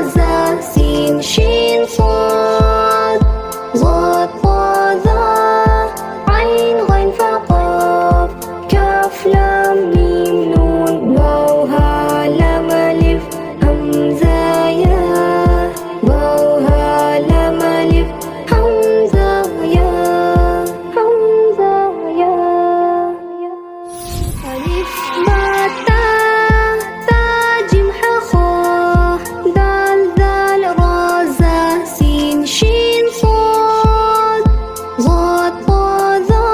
زا سين شين صاد ضاد طا ظا عين غين فا قاف كاف لام ميم نون واو ها لام ألف همزة يا واو ها لام ألف همزة يا همزة يا ألف با تا تا جيم ح خ دال ذال را زا سين شين صاد ضاد طا ظا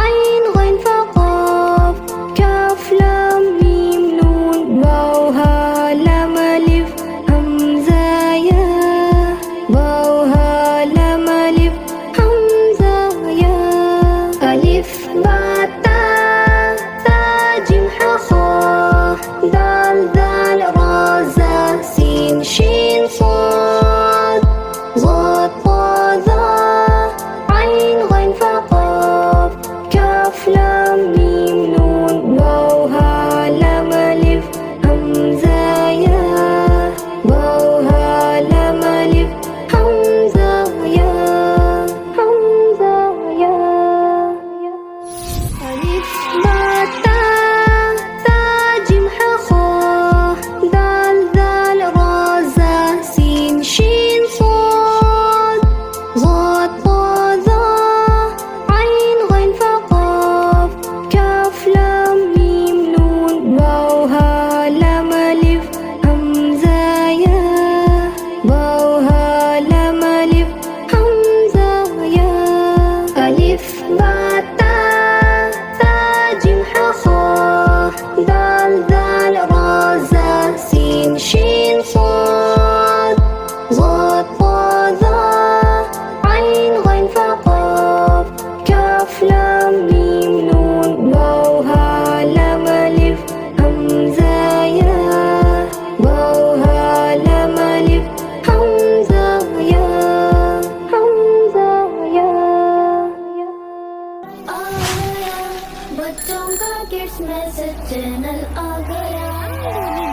عين غين فا قاف كاف لام ميم نون واو ها لام ألف همزة يا واو ها لام ألف همزة يا ألف با تا تا جيم ح خ دال ذال را زا سين شين صاد ضاد طا ظا عين غين فا قاف كاف لام ميم نون واو ها لام ألف همزة يا واو ها لام ألف همزة يا همزة يا ألف با تا تا جيم ح خ دال ذال را زا سين شين صاد ضاد طا ظا عين غين فا قاف كاف لام ميم نون واو ها لام ألف همزة يا واو ها لام ألف همزة يا ألف با تا تا جيم ح خ دال ذال را زا سين شين صاد ضاد طا ظا عين غين فا قاف كاف لام ميم نون واو ها لام ألف همزة يا واو ها لام ألف همزة يا همزة يا बच्चों का kids message channel आ गया।